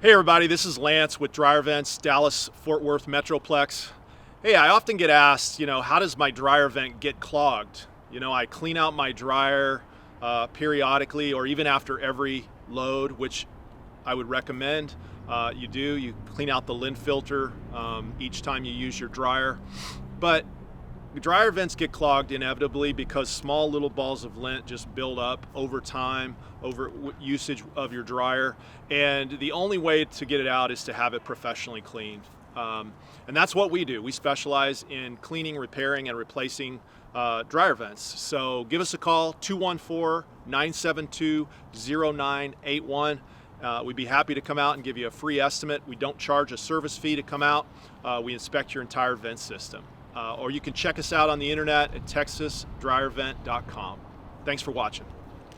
Hey everybody, this is Lance with Dryer Vents, Dallas Fort Worth Metroplex. Hey, I often get asked, how does my dryer vent get clogged? I clean out my dryer periodically or even after every load, which I would recommend you do. You clean out the lint filter each time you use your dryer. But dryer vents get clogged inevitably because small little balls of lint just build up over time, over usage of your dryer. And the only way to get it out is to have it professionally cleaned. And that's what we do. We specialize in cleaning, repairing, and replacing dryer vents. So give us a call, 214-972-0981. We'd be happy to come out and give you a free estimate. We don't charge a service fee to come out. We inspect your entire vent system. Or you can check us out on the internet at texasdryervent.com. Thanks for watching.